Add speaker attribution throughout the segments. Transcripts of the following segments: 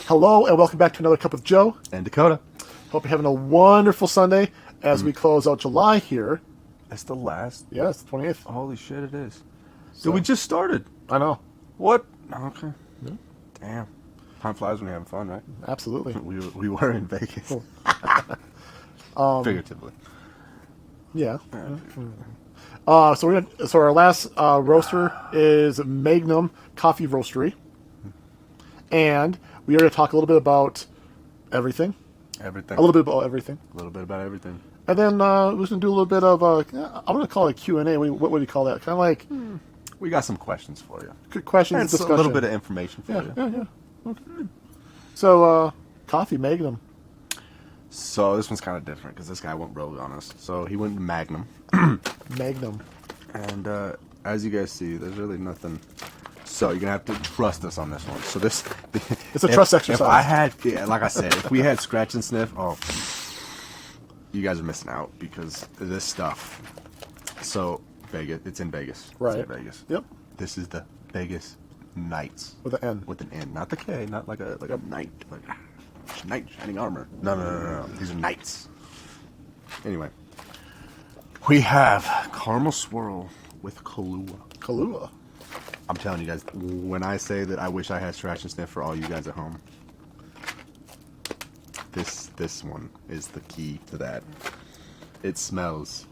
Speaker 1: Hello and welcome back to another Cup with Joe
Speaker 2: and Dakota.
Speaker 1: Hope you're having a wonderful Sunday as we close out July here.
Speaker 2: It's the last.
Speaker 1: Yeah, it's the 28th.
Speaker 2: Holy shit, it is.
Speaker 1: So,
Speaker 2: Dude, we just started.
Speaker 1: I know.
Speaker 2: What? Okay.
Speaker 1: Yeah.
Speaker 2: Damn. Time flies when you're having fun, right?
Speaker 1: Absolutely.
Speaker 2: We were in Vegas. Figuratively.
Speaker 1: Yeah. So our last roaster is Magnum Coffee Roastery, and we are going to talk a little bit about everything.
Speaker 2: Everything.
Speaker 1: A little bit about everything.
Speaker 2: A little bit about everything.
Speaker 1: And then we're going to do a little bit of I'm going to call it a Q&A. What would you call that? Kind of like
Speaker 2: We got some questions for you.
Speaker 1: good questions,
Speaker 2: And
Speaker 1: discussion.
Speaker 2: a little bit of information for you.
Speaker 1: Yeah. Okay. So coffee Magnum.
Speaker 2: So this one's kind of different because this guy went rogue on us. So he went Magnum.
Speaker 1: Magnum.
Speaker 2: And as you guys see, there's really nothing. So you're going to have to trust us on this one. So this...
Speaker 1: It's a trust exercise.
Speaker 2: If I had... Yeah, like I said, if we had scratch and sniff, you guys are missing out because of this stuff. So Vegas, it's in Vegas.
Speaker 1: Right.
Speaker 2: It's in Vegas.
Speaker 1: Yep.
Speaker 2: This is the Vegas Knights.
Speaker 1: With an N.
Speaker 2: With an N, not the K, not like a knight, like knight shining armor. No. These are knights. Anyway, we have caramel swirl with Kahlua.
Speaker 1: Kahlua.
Speaker 2: I'm telling you guys, when I say that I wish I had scratch and sniff for all you guys at home, this one is the key to that. It smells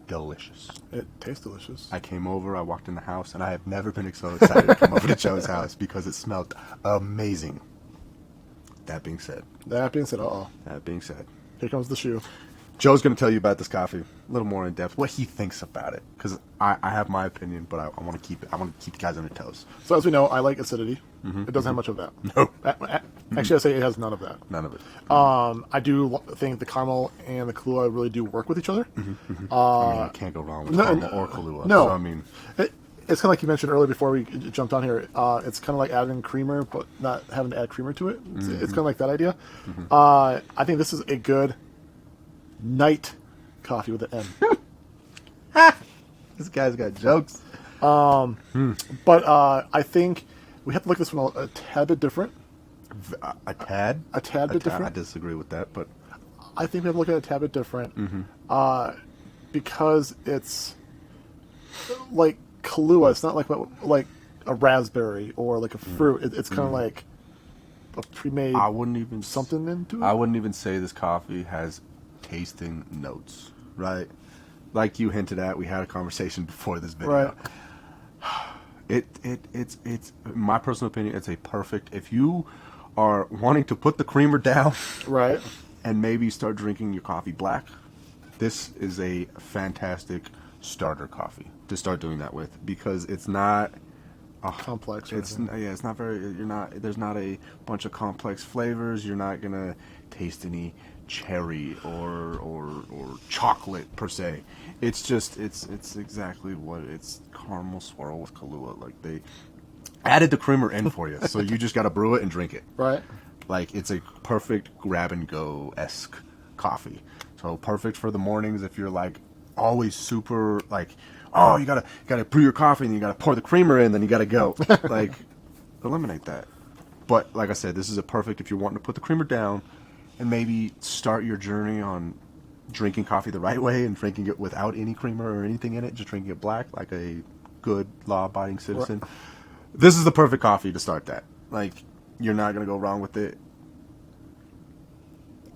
Speaker 2: delicious.
Speaker 1: It tastes delicious.
Speaker 2: I came over, I walked in the house, and I have never been so excited to come over to Joe's house because it smelled amazing. That being said,
Speaker 1: That being said, here comes the shoe.
Speaker 2: Joe's going to tell you about this coffee a little more in depth, what he thinks about it, because I have my opinion, but I want to keep it. I want to keep the guys on their toes.
Speaker 1: So as we know, I like acidity. It doesn't have much of that.
Speaker 2: No,
Speaker 1: Actually, I say it has none of that.
Speaker 2: none of it.
Speaker 1: I do think the caramel and the Kahlua really do work with each other.
Speaker 2: I mean, you can't go wrong with caramel or Kahlua.
Speaker 1: No,
Speaker 2: So, I mean,
Speaker 1: it's kind of like you mentioned earlier before we jumped on here. It's kind of like adding creamer, but not having to add creamer to it. It's kind of like that idea. I think this is a good night coffee with an N.
Speaker 2: this guy's got jokes.
Speaker 1: But I think we have to look at this one a tad bit different.
Speaker 2: A tad?
Speaker 1: A tad bit different.
Speaker 2: I disagree with that, but
Speaker 1: I think we have to look at it a tad bit different. Because it's like Kahlua. It's not like a raspberry or like a fruit. It's kind of like a pre-made.
Speaker 2: I wouldn't even
Speaker 1: something into it.
Speaker 2: I wouldn't even say this coffee has tasting notes, right? Like you hinted at, we had a conversation before this video.
Speaker 1: Right.
Speaker 2: It's in my personal opinion, it's a perfect, if you are wanting to put the creamer down,
Speaker 1: right,
Speaker 2: and maybe start drinking your coffee black, this is a fantastic starter coffee to start doing that with, because it's not
Speaker 1: complex.
Speaker 2: It's not very. There's not a bunch of complex flavors. You're not gonna taste any cherry or chocolate per se. It's just it's exactly what it's caramel swirl with Kahlua. Like they added the creamer in for you, so you just gotta brew it and drink it.
Speaker 1: Right.
Speaker 2: Like it's a perfect grab and go esque coffee. So perfect for the mornings if you're like always super like, oh, you gotta brew your coffee and you gotta pour the creamer in, then you gotta go. Like eliminate that. But like I said, this is a perfect if you're wanting to put the creamer down and maybe start your journey on drinking coffee the right way and drinking it without any creamer or anything in it, just drinking it black like a good law-abiding citizen. Right. This is the perfect coffee to start that. Like, you're not going to go wrong with it.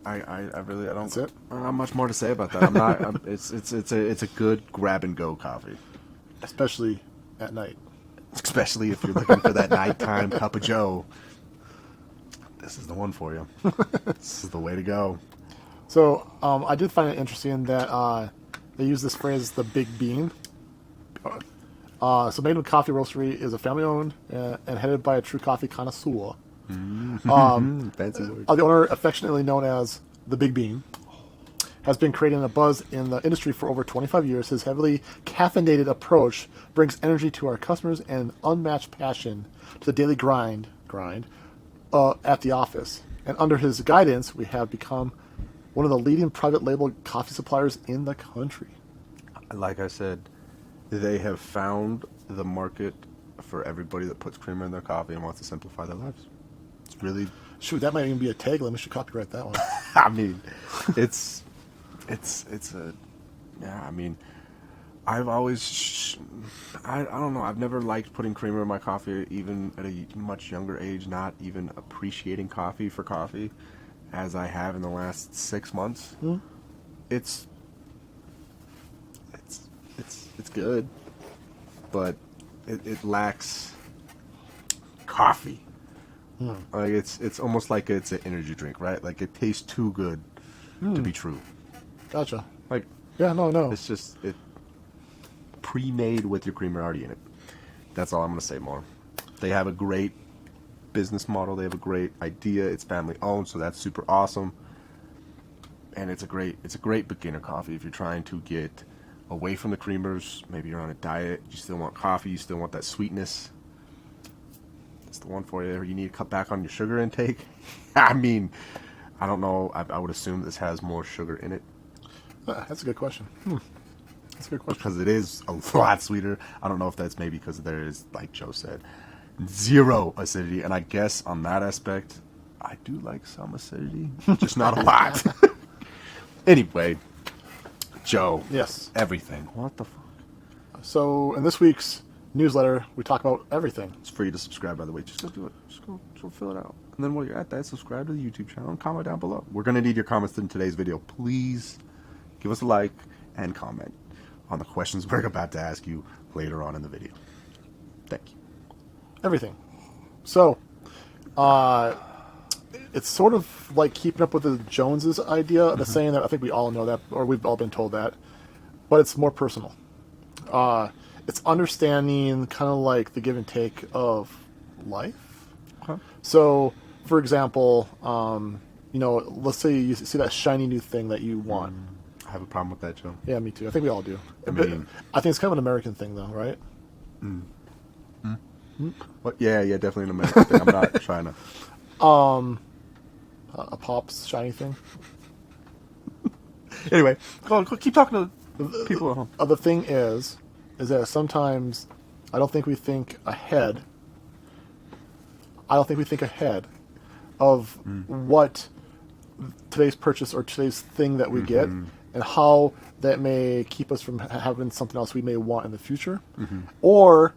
Speaker 2: I don't have much more to say about that. I'm not. It's a good grab and go coffee,
Speaker 1: especially at night.
Speaker 2: Especially if you're looking for that nighttime cup of Joe. This is the one for you. This is the way to go.
Speaker 1: So I did find it interesting that they use this phrase, the big bean. So Magnum Coffee Roastery is a family-owned and headed by a true coffee connoisseur.
Speaker 2: Fancy word.
Speaker 1: The owner, affectionately known as the Big Bean, has been creating a buzz in the industry for over 25 years. His heavily caffeinated approach brings energy to our customers and unmatched passion to the daily grind at the office. And under his guidance, we have become one of the leading private label coffee suppliers in the country.
Speaker 2: Like I said, they have found the market for everybody that puts creamer in their coffee and wants to simplify their lives. It's really
Speaker 1: Shoot, that might even be a tagline. We should copyright that one.
Speaker 2: I mean, it's a, yeah, I mean, I've always, I don't know, I've never liked putting creamer in my coffee, even at a much younger age, not even appreciating coffee for coffee, as I have in the last 6 months. It's good, but it lacks coffee. Like it's almost like it's an energy drink, right? Like it tastes too good to be true.
Speaker 1: Gotcha.
Speaker 2: Like,
Speaker 1: yeah, no.
Speaker 2: it's just pre-made with your creamer already in it. That's all I'm gonna say more. They have a great business model. They have a great idea. It's family owned, so that's super awesome. And it's a great beginner coffee if you're trying to get away from the creamers. Maybe you're on a diet. You still want coffee. You still want that sweetness. It's the one for you. Or you need to cut back on your sugar intake. I mean, I don't know. I would assume this has more sugar in it.
Speaker 1: That's a good question. That's a good question.
Speaker 2: Because it is a lot sweeter. I don't know if that's maybe because there is, like Joe said, zero acidity. And I guess on that aspect, I do like some acidity. Just not a lot. Anyway, Joe.
Speaker 1: Yes.
Speaker 2: Everything. What the fuck?
Speaker 1: So in this week's newsletter, we talk about everything.
Speaker 2: It's free to subscribe, by the way. Just go do it. Just go fill it out. And then while you're at that, subscribe to the YouTube channel and comment down below. We're going to need your comments in today's video. Please give us a like and comment on the questions we're about to ask you later on in the video. Thank you.
Speaker 1: Everything. So, it's sort of like keeping up with the Joneses idea, the saying that I think we all know that, or we've all been told that, but it's more personal. It's understanding kind of like the give and take of life.
Speaker 2: Okay.
Speaker 1: So, for example, let's say you see that shiny new thing that you want.
Speaker 2: I have a problem with that, Joe.
Speaker 1: Yeah, me too. I think we all do.
Speaker 2: I mean,
Speaker 1: I think it's kind of an American thing, though, right?
Speaker 2: What? Yeah, definitely an American thing. I'm not trying to.
Speaker 1: A Pop's shiny thing.
Speaker 2: Anyway, go keep talking to people at home.
Speaker 1: The thing is that sometimes I don't think we think ahead. I don't think we think ahead of what today's purchase or today's thing that we get and how that may keep us from having something else we may want in the future. Or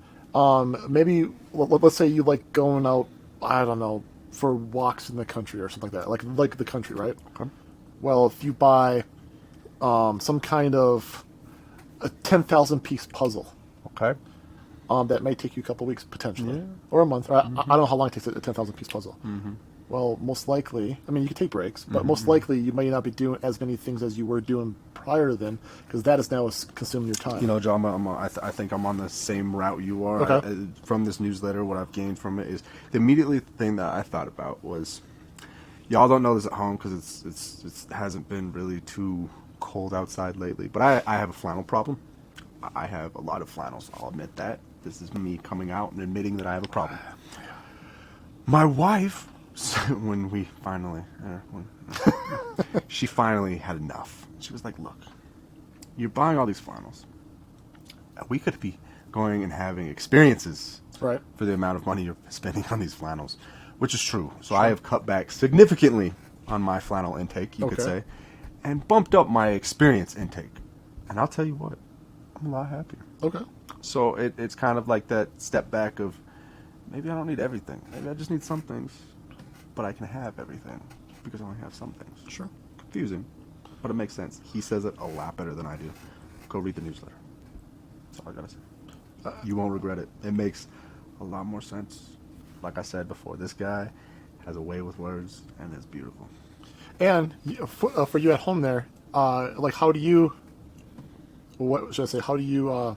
Speaker 1: maybe, let's say you like going out, I don't know, for walks in the country or something like that, like the country, right?
Speaker 2: Okay.
Speaker 1: Well, if you buy some kind of a 10,000 piece puzzle,
Speaker 2: Okay.
Speaker 1: that may take you a couple weeks potentially, or a month. I don't know how long it takes a 10,000 piece puzzle. Well, most likely, I mean, you can take breaks, but most likely you may not be doing as many things as you were doing prior to then, because that is now consuming your time.
Speaker 2: You know, Joe, I think I'm on the same route you are.
Speaker 1: Okay.
Speaker 2: From this newsletter, what I've gained from it is the immediately thing that I thought about was, y'all don't know this at home because it hasn't been really too cold outside lately, but I have a flannel problem. I have a lot of flannels. I'll admit that. This is me coming out and admitting that I have a problem. My wife, when we finally, she finally had enough. She was like, look, you're buying all these flannels. We could be going and having experiences
Speaker 1: Right.
Speaker 2: for the amount of money you're spending on these flannels, which is true. So I have cut back significantly on my flannel intake, you could say, and bumped up my experience intake. And I'll tell you what, I'm a lot happier.
Speaker 1: Okay.
Speaker 2: So it's kind of like that step back of, maybe I don't need everything. Maybe I just need some things, but I can have everything because I only have some things.
Speaker 1: Sure.
Speaker 2: Confusing, but it makes sense. He says it a lot better than I do. Go read the newsletter. That's all I gotta say. You won't regret it. It makes a lot more sense. Like I said before, this guy has a way with words, and it's beautiful.
Speaker 1: And for you at home there, like how do you, what should I say, how do you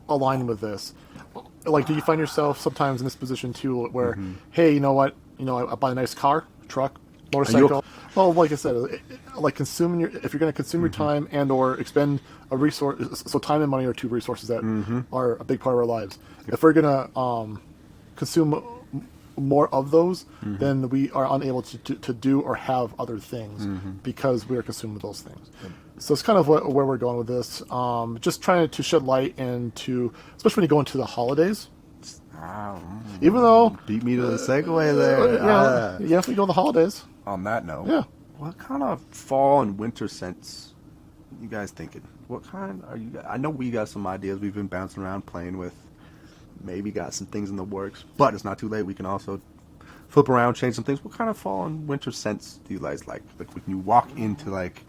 Speaker 1: align with this? Like, do you find yourself sometimes in this position too, where, hey, you know what, I buy a nice car, truck, motorcycle. Well, like I said, like consuming if you're going to consume your time and or expend a resource, so time and money are two resources that are a big part of our lives. If we're going to consume more of those, then we are unable to do or have other things because we are consuming those things. So it's kind of where we're going with this. Just trying to shed light into, especially when you go into the holidays. Even though
Speaker 2: beat me to the segue there.
Speaker 1: yeah, if we go to the holidays.
Speaker 2: On that note,
Speaker 1: Yeah.
Speaker 2: what kind of fall and winter scents you guys thinking? What kind are you? I know we got some ideas we've been bouncing around playing with. Maybe got some things in the works, but it's not too late. We can also flip around, change some things. What kind of fall and winter scents do you guys like? Like when you walk into like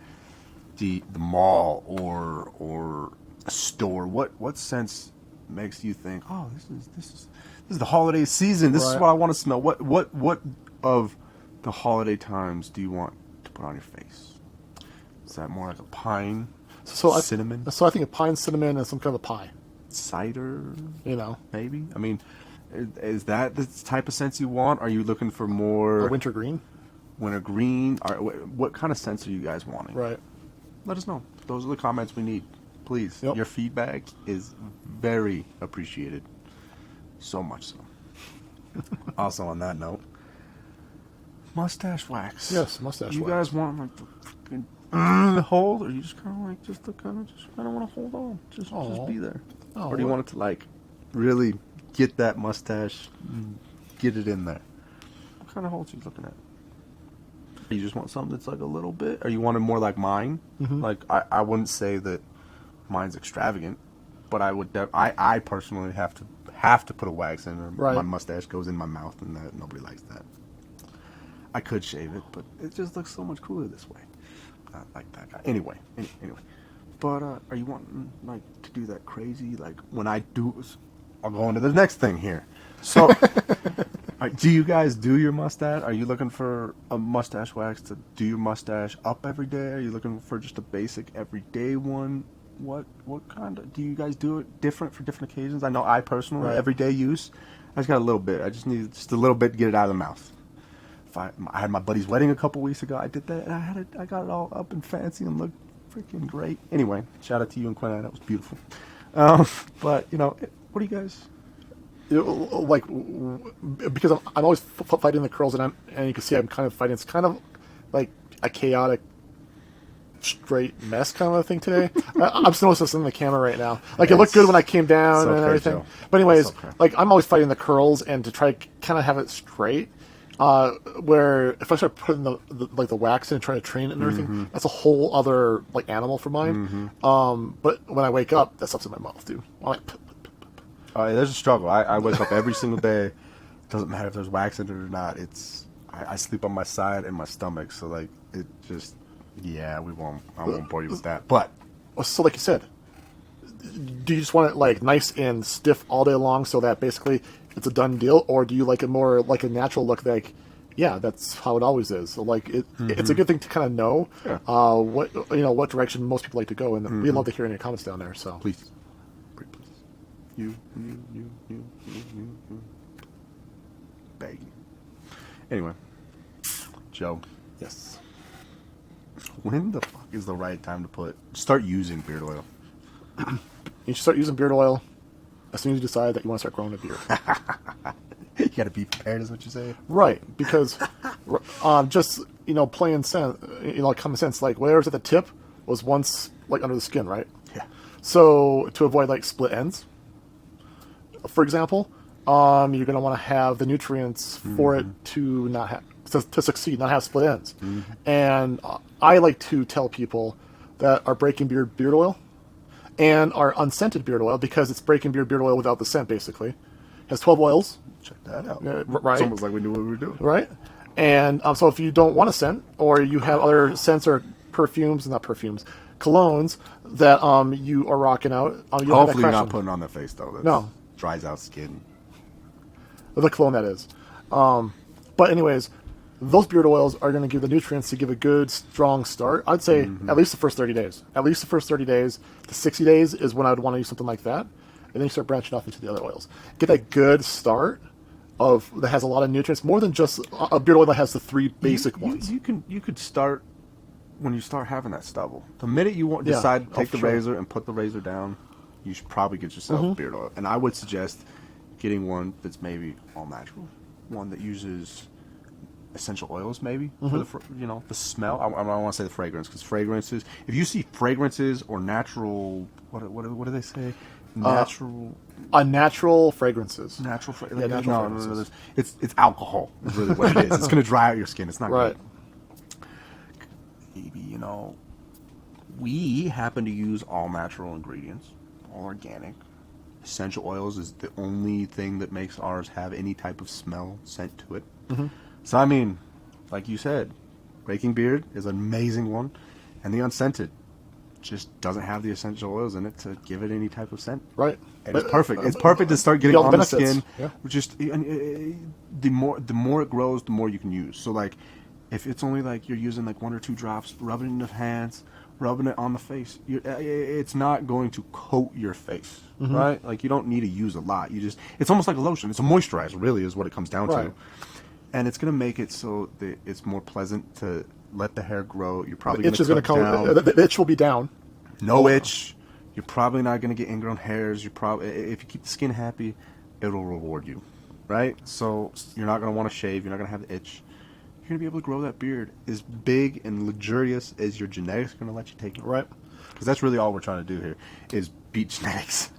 Speaker 2: the mall or a store, what scents makes you think, oh, this is the holiday season. This is what I want to smell. What of the holiday times do you want to put on your face? Is that more like a pine, cinnamon?
Speaker 1: So I think a pine, cinnamon, and some kind of a pie.
Speaker 2: Cider, maybe. I mean, is that the type of scents you want? Are you looking for more
Speaker 1: a winter green?
Speaker 2: Winter green. What kind of scents are you guys wanting?
Speaker 1: Right.
Speaker 2: Let us know. Those are the comments we need. Please.
Speaker 1: Yep.
Speaker 2: Your feedback is very appreciated. So much so. Also, on that note, mustache wax.
Speaker 1: Yes, mustache wax.
Speaker 2: You guys want like the freaking hold, or you just kind of like just kind of want to hold on, just be there, or do you want it to like really get that mustache, get it in there? What kind of holds are you looking at? You just want something that's like a little bit, or you want it more like mine?
Speaker 1: Mm-hmm.
Speaker 2: Like I wouldn't say that mine's extravagant, but I would. I personally have to put a wax in, or my mustache goes in my mouth, and that nobody likes that. I could shave it, but it just looks so much cooler this way. Not like that guy. Anyway. But are you wanting like to do that crazy? Like when I do, I'll go into the next thing here. So, do you guys do your mustache? Are you looking for a mustache wax to do your mustache up every day? Are you looking for just a basic everyday one? What kind of, do you guys do it different for different occasions? I know I personally, everyday use, I just got a little bit. I just need just a little bit to get it out of the mouth. I had my buddy's wedding a couple weeks ago. I did that, and I got it all up and fancy and looked freaking great. Anyway, shout out to you and Quinn. That was beautiful. But what do you guys?
Speaker 1: Like, because I'm always fighting the curls, and you can see I'm kind of fighting. It's kind of like a chaotic, straight mess kind of a thing today. I'm just noticing this in the camera right now. Like it looked good when I came down and everything. Joe. But anyways, like I'm always fighting the curls and to try to kind of have it straight. Where if I start putting the wax in and trying to train it and everything, that's a whole other like animal for mine. But when I wake up, that stuff's in my mouth, dude. I'm like,
Speaker 2: there's a struggle. I wake up every single day. Doesn't matter if there's wax in it or not. I sleep on my side and my stomach, so like it just I won't bore you with that. But
Speaker 1: so like you said, do you just want it like nice and stiff all day long so that basically it's a done deal, or do you like it more like a natural look? Like, that's how it always is. So like it's a good thing to kind of know what direction most people like to go, and we'd love to hear any comments down there. So
Speaker 2: please. You. Begging. Anyway, Joe.
Speaker 1: Yes.
Speaker 2: When the fuck is the right time to start using beard oil?
Speaker 1: You should start using beard oil as soon as you decide that you want to start growing a beard.
Speaker 2: You got to be prepared, is what you say?
Speaker 1: Right, because just plain sense, common sense, like whatever's at the tip was once like under the skin, right?
Speaker 2: Yeah.
Speaker 1: So to avoid like split ends, for example, you're going to want to have the nutrients for it to not have to succeed, not have split ends. And I like to tell people that are breaking beard oil and our unscented beard oil, because it's breaking beard oil without the scent, basically. It has 12 oils.
Speaker 2: Check that out.
Speaker 1: Right.
Speaker 2: It's almost like we knew what we were doing.
Speaker 1: Right. And so if you don't want a scent, or you have other scents or colognes that you are rocking out.
Speaker 2: Hopefully you're not putting on the face, though.
Speaker 1: No.
Speaker 2: Dries out skin.
Speaker 1: The cologne, that is. But anyways, those beard oils are going to give the nutrients to give a good, strong start. I'd say at least the first 30 days. At least the first 30 days to 60 days is when I would want to use something like that. And then you start branching off into the other oils. Get that good start that has a lot of nutrients, more than just a beard oil that has the three basic ones.
Speaker 2: You could start when you start having that stubble. The minute you decide to take the razor and put the razor down, you should probably get yourself beard oil. And I would suggest getting one that's maybe all natural, one that uses essential oils, maybe for the smell. I don't want to say the fragrance, because fragrances. If you see fragrances or natural, what do they say? Natural
Speaker 1: Natural fragrances.
Speaker 2: Natural
Speaker 1: Yeah, natural fragrances.
Speaker 2: It's alcohol. Is really what it is. It's going to dry out your skin. It's not
Speaker 1: Right.
Speaker 2: good. Maybe, we happen to use all natural ingredients, all organic. Essential oils is the only thing that makes ours have any type of smell, scent to it.
Speaker 1: Mm-hmm.
Speaker 2: So, I mean, like you said, Raking Beard is an amazing one, and the unscented just doesn't have the essential oils in it to give it any type of scent.
Speaker 1: Right.
Speaker 2: And it's perfect. It's perfect to start getting on the skin.
Speaker 1: Yeah.
Speaker 2: Just the more it grows, the more you can use. So like, if it's only like you're using like 1 or 2 drops, rubbing it in the hands, rubbing it on the face, it's not going to coat your face, right? Like you don't need to use a lot. It's almost like a lotion. It's a moisturizer, really, is what it comes down to. And it's gonna make it so that it's more pleasant to let the hair grow. You're probably
Speaker 1: the itch is going to come. The itch will be down.
Speaker 2: No itch. You're probably not going to get ingrown hairs. If you keep the skin happy, it'll reward you, right? So you're not going to want to shave. You're not going to have the itch. You're going to be able to grow that beard as big and luxurious as your genetics are going to let you take it.
Speaker 1: Right.
Speaker 2: Because that's really all we're trying to do here is beat genetics.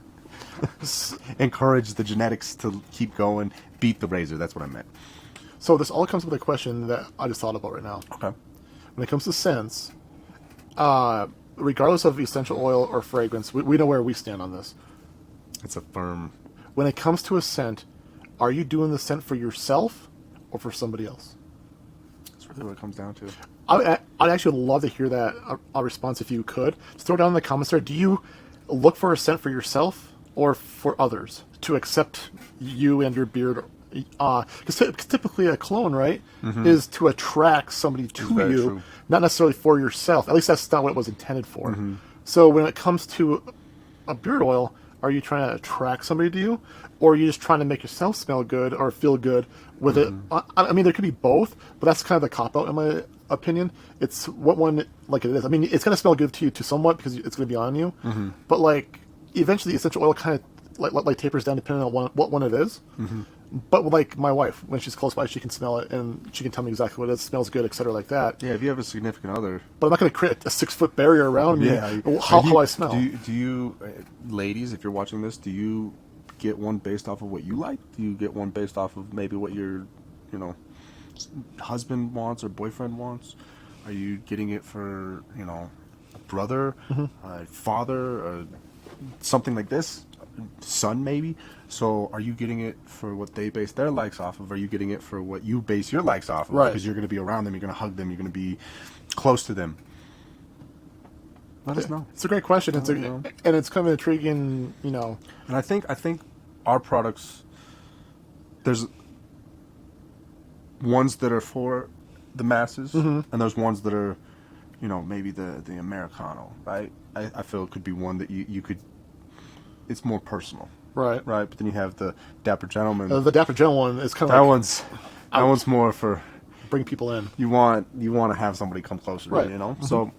Speaker 2: Encourage the genetics to keep going. Beat the razor. That's what I meant.
Speaker 1: So this all comes with a question that I just thought about right now.
Speaker 2: Okay.
Speaker 1: When it comes to scents, regardless of essential oil or fragrance, we know where we stand on this.
Speaker 2: It's a firm...
Speaker 1: When it comes to a scent, are you doing the scent for yourself or for somebody else?
Speaker 2: That's really what it comes down to.
Speaker 1: I'd actually love to hear that a response if you could. Just throw it down in the comments there. Do you look for a scent for yourself or for others to accept you and your beard? Because typically a cologne, right, is to attract somebody to you,
Speaker 2: true.
Speaker 1: not necessarily for yourself. At least that's not what it was intended for. So when it comes to a beard oil, are you trying to attract somebody to you, or are you just trying to make yourself smell good or feel good with it? I mean, there could be both, but that's kind of the cop-out in my opinion. It's what one like it is. I mean, it's going to smell good to you to somewhat because it's going to be on you, but like eventually essential oil kind of like tapers down depending on what one it is. But like my wife, when she's close by, she can smell it and she can tell me exactly what it is. It smells good, etc., like that.
Speaker 2: Yeah, if you have a significant other.
Speaker 1: But I'm not going to create a 6-foot barrier around me. How I smell.
Speaker 2: Do you, ladies, if you're watching this, do you get one based off of what you like? Do you get one based off of maybe what your, husband wants or boyfriend wants? Are you getting it for, a brother, a father, or something like this? Son, maybe? So are you getting it for what they base their likes off of? Or are you getting it for what you base your likes off of?
Speaker 1: Right.
Speaker 2: Because you're going to be around them, you're going to hug them, you're going to be close to them. Let us know.
Speaker 1: It's a great question. And it's kind of intriguing, And
Speaker 2: I think our products, there's ones that are for the masses, and there's ones that are, maybe the Americano, right? I feel it could be one that you could, it's more personal.
Speaker 1: Right.
Speaker 2: Right, but then you have the Dapper Gentleman.
Speaker 1: The Dapper Gentleman is kind of
Speaker 2: that one's more for
Speaker 1: bring people in.
Speaker 2: You want to have somebody come closer,
Speaker 1: right?
Speaker 2: So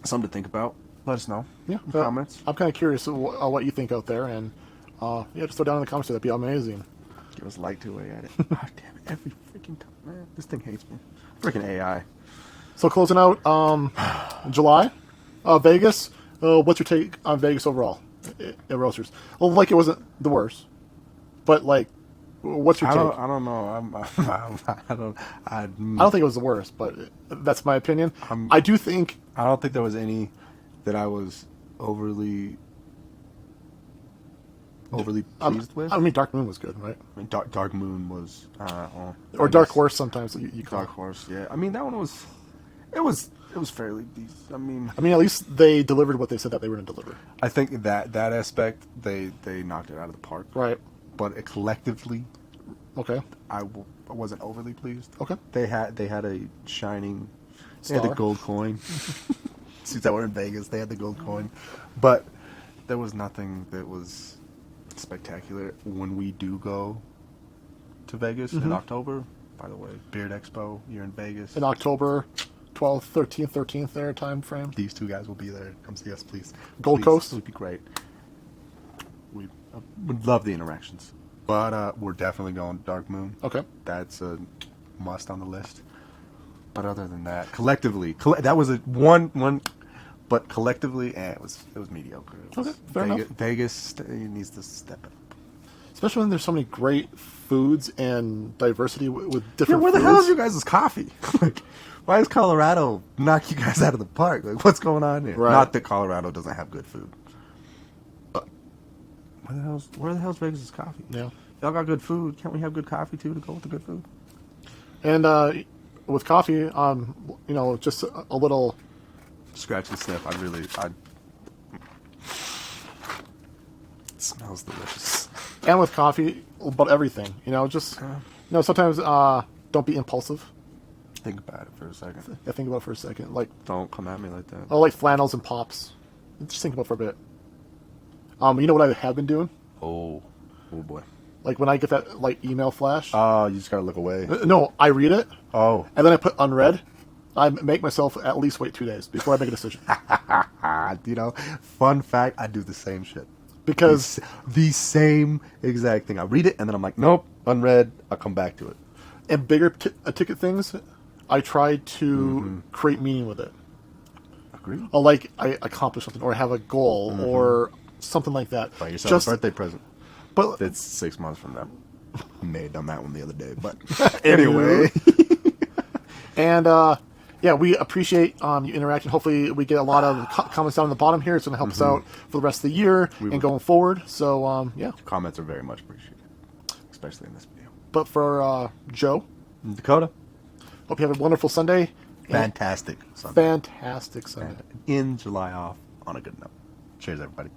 Speaker 2: something to think about. Let us know.
Speaker 1: Yeah,
Speaker 2: in the comments.
Speaker 1: I'm kind of curious what you think out there, and just throw down in the comments. That'd be amazing.
Speaker 2: Give us a like to away at it. God damn it! Every freaking time, man. This thing hates me. Freaking AI.
Speaker 1: So closing out, July, Vegas. What's your take on Vegas overall? Roasters. Well, like it wasn't the worst, but like, what's your take?
Speaker 2: I don't know. I
Speaker 1: don't think it was the worst, but that's my opinion. I do think.
Speaker 2: I don't think there was any that I was overly pleased with.
Speaker 1: I mean, Dark Moon was good, right?
Speaker 2: I mean, Dark Moon was,
Speaker 1: or Dark Horse. Sometimes you call
Speaker 2: Dark Horse. Yeah, I mean that one was. It was fairly decent. I mean,
Speaker 1: at least they delivered what they said that they were going to deliver.
Speaker 2: I think that aspect they knocked it out of the park.
Speaker 1: Right.
Speaker 2: But collectively,
Speaker 1: okay,
Speaker 2: I wasn't overly pleased.
Speaker 1: Okay.
Speaker 2: They had a shining. They
Speaker 1: Star.
Speaker 2: had the gold coin. Since that we're in Vegas, they had the gold coin, but there was nothing that was spectacular. When we do go to Vegas in October, by the way, Beard Expo, you're in Vegas
Speaker 1: in October. 12th, 13th there time frame.
Speaker 2: These two guys will be there. Come see us, please.
Speaker 1: Gold Coast?
Speaker 2: It would be great. We would love the interactions. But we're definitely going Dark Moon.
Speaker 1: Okay.
Speaker 2: That's a must on the list. But other than that, collectively, that was a one But collectively, it was mediocre. It was
Speaker 1: Okay, fair enough.
Speaker 2: Vegas needs to step up.
Speaker 1: Especially when there's so many great foods and diversity with different
Speaker 2: Where the
Speaker 1: foods.
Speaker 2: hell is your guys' coffee? Like, why does Colorado knock you guys out of the park? Like, what's going on here?
Speaker 1: Right.
Speaker 2: Not that Colorado doesn't have good food. But where the hell's Vegas' coffee?
Speaker 1: Yeah.
Speaker 2: Y'all got good food. Can't we have good coffee, too, to go with the good food?
Speaker 1: And with coffee, just a little...
Speaker 2: Scratch and sniff. It smells delicious.
Speaker 1: And with coffee, about everything. Sometimes don't be impulsive.
Speaker 2: Think about it for a second.
Speaker 1: Yeah, think about it for a second. Like,
Speaker 2: Don't come at me like that.
Speaker 1: I like flannels and pops. Just think about it for a bit. You know what I have been doing?
Speaker 2: Oh boy.
Speaker 1: Like when I get that email flash.
Speaker 2: Oh, you just gotta look away.
Speaker 1: No, I read it.
Speaker 2: Oh.
Speaker 1: And then I put unread. I make myself at least wait 2 days before I make a decision.
Speaker 2: Fun fact, I do the same shit.
Speaker 1: Because
Speaker 2: the same exact thing. I read it and then I'm like, nope, unread. I'll come back to it.
Speaker 1: in bigger ticket things, I try to create meaning with it.
Speaker 2: Agree.
Speaker 1: Or like I accomplish something, or I have a goal, or something like that.
Speaker 2: Buy yourself a birthday present.
Speaker 1: But
Speaker 2: It's 6 months from now. May have done that one the other day, but anyway.
Speaker 1: And yeah, we appreciate you interacting. Hopefully, we get a lot of comments down on the bottom here. It's going to help us out for the rest of the year and going forward. So yeah.
Speaker 2: Comments are very much appreciated, especially in this video.
Speaker 1: But for Joe,
Speaker 2: Dakota,
Speaker 1: hope you have a wonderful Sunday.
Speaker 2: fantastic Sunday.
Speaker 1: Fantastic Sunday.
Speaker 2: In July off on a good note. Cheers, everybody.